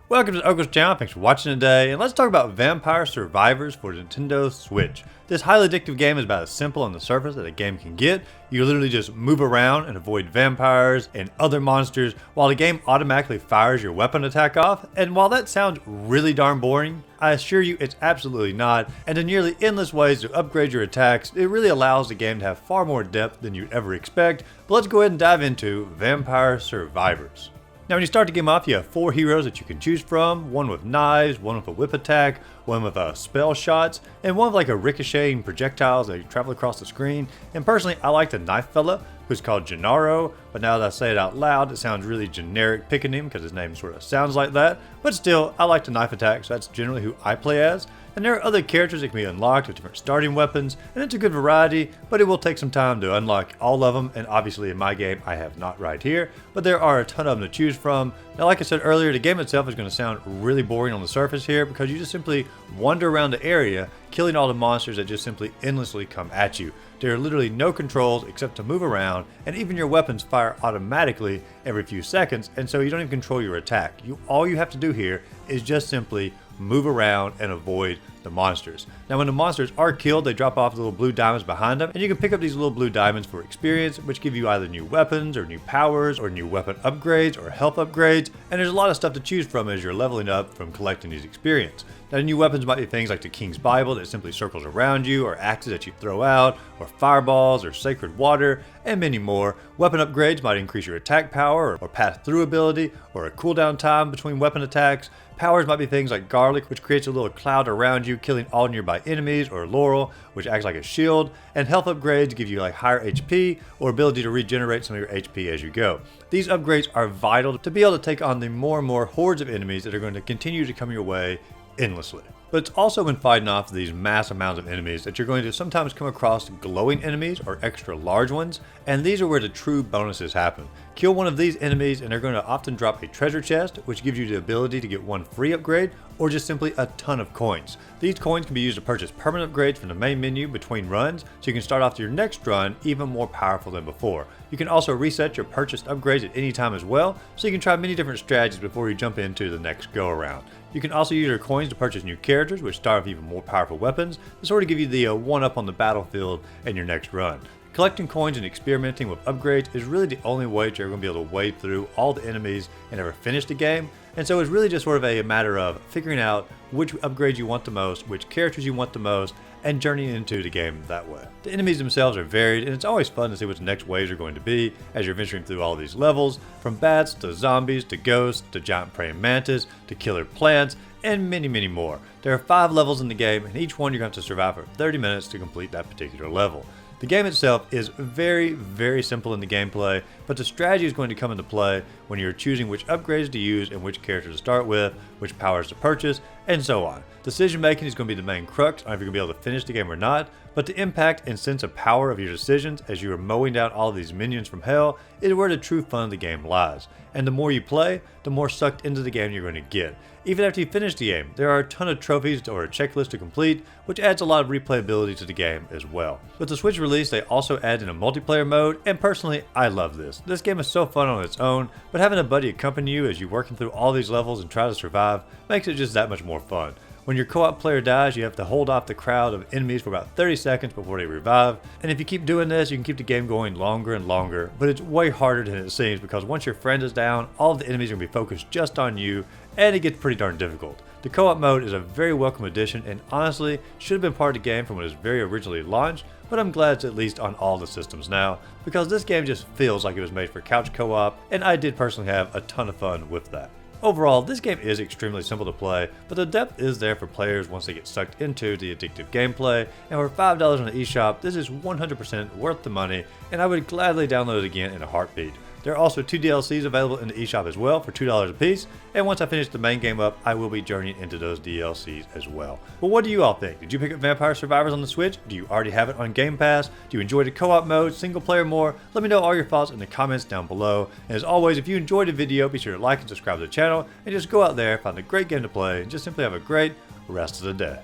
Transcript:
Welcome to Uncle's channel, thanks for watching today, and let's talk about Vampire Survivors for Nintendo Switch. This highly addictive game is about as simple on the surface that a game can get. You literally just move around and avoid vampires and other monsters while the game automatically fires your weapon attack off, and while that sounds really darn boring, I assure you it's absolutely not, and in nearly endless ways to upgrade your attacks, it really allows the game to have far more depth than you'd ever expect. But let's go ahead and dive into Vampire Survivors. Now when you start the game off, you have 4 heroes that you can choose from, one with knives, one with a whip attack, one with spell shots, and one with like a ricocheting projectiles that travel across the screen. And personally, I like the knife fella, who's called Gennaro, but now that I say it out loud, it sounds really generic picking him because his name sort of sounds like that. But still, I like the knife attack, so that's generally who I play as. And there are other characters that can be unlocked with different starting weapons, and it's a good variety, but it will take some time to unlock all of them, and obviously in my game I have not right here, but there are a ton of them to choose from. Now like I said earlier, the game itself is going to sound really boring on the surface here because you just simply wander around the area, killing all the monsters that just simply endlessly come at you. There are literally no controls except to move around, and even your weapons fire automatically every few seconds, and so you don't even control your attack. All you have to do here is just simply move around and avoid the monsters. Now when the monsters are killed, they drop off little blue diamonds behind them, and you can pick up these little blue diamonds for experience, which give you either new weapons or new powers or new weapon upgrades or health upgrades, and there's a lot of stuff to choose from as you're leveling up from collecting these experience. Now the new weapons might be things like the King's Bible that simply circles around you, or axes that you throw out, or fireballs, or sacred water, and many more. Weapon upgrades might increase your attack power, or pass through ability, or a cooldown time between weapon attacks. Powers might be things like garlic, which creates a little cloud around you, killing all nearby enemies, or laurel, which acts like a shield, and health upgrades give you like higher HP, or ability to regenerate some of your HP as you go. These upgrades are vital to be able to take on the more and more hordes of enemies that are going to continue to come your way endlessly. But it's also when fighting off these mass amounts of enemies that you're going to sometimes come across glowing enemies or extra large ones, and these are where the true bonuses happen. Kill one of these enemies and they're going to often drop a treasure chest, which gives you the ability to get one free upgrade, or just simply a ton of coins. These coins can be used to purchase permanent upgrades from the main menu between runs, so you can start off your next run even more powerful than before. You can also reset your purchased upgrades at any time as well, so you can try many different strategies before you jump into the next go around. You can also use your coins to purchase new characters, which start with even more powerful weapons, to sort of give you the one-up on the battlefield in your next run. Collecting coins and experimenting with upgrades is really the only way you're going to be able to wade through all the enemies and ever finish the game, and so it's really just sort of a matter of figuring out which upgrades you want the most, which characters you want the most, and journeying into the game that way. The enemies themselves are varied, and it's always fun to see what the next waves are going to be as you're venturing through all these levels, from bats to zombies to ghosts to giant praying mantis to killer plants, and many more. There are 5 levels in the game, and each one you're going to have to survive for 30 minutes to complete that particular level. The game itself is very simple in the gameplay, but the strategy is going to come into play when you're choosing which upgrades to use and which characters to start with, which powers to purchase, and so on. Decision making is going to be the main crux on if you're going to be able to finish the game or not, but the impact and sense of power of your decisions as you are mowing down all of these minions from hell is where the true fun of the game lies. And the more you play, the more sucked into the game you're going to get. Even after you finish the game, there are a ton of trophies or a checklist to complete, which adds a lot of replayability to the game as well. With the Switch release, they also add in a multiplayer mode, and personally, I love this. This game is so fun on its own, but having a buddy accompany you as you're working through all these levels and try to survive makes it just that much more fun. When your co-op player dies, you have to hold off the crowd of enemies for about 30 seconds before they revive, and if you keep doing this, you can keep the game going longer and longer, but it's way harder than it seems because once your friend is down, all of the enemies are going to be focused just on you, and it gets pretty darn difficult. The co-op mode is a very welcome addition, and honestly, should have been part of the game from when it was very originally launched, but I'm glad it's at least on all the systems now, because this game just feels like it was made for couch co-op, and I did personally have a ton of fun with that. Overall, this game is extremely simple to play, but the depth is there for players once they get sucked into the addictive gameplay, and for $5 on the eShop, this is 100% worth the money, and I would gladly download it again in a heartbeat. There are also 2 DLCs available in the eShop as well for $2 a piece, and once I finish the main game up, I will be journeying into those DLCs as well. But what do you all think? Did you pick up Vampire Survivors on the Switch? Do you already have it on Game Pass? Do you enjoy the co-op mode, single player more? Let me know all your thoughts in the comments down below. And as always, if you enjoyed the video, be sure to like and subscribe to the channel, and just go out there, find a great game to play, and just simply have a great rest of the day.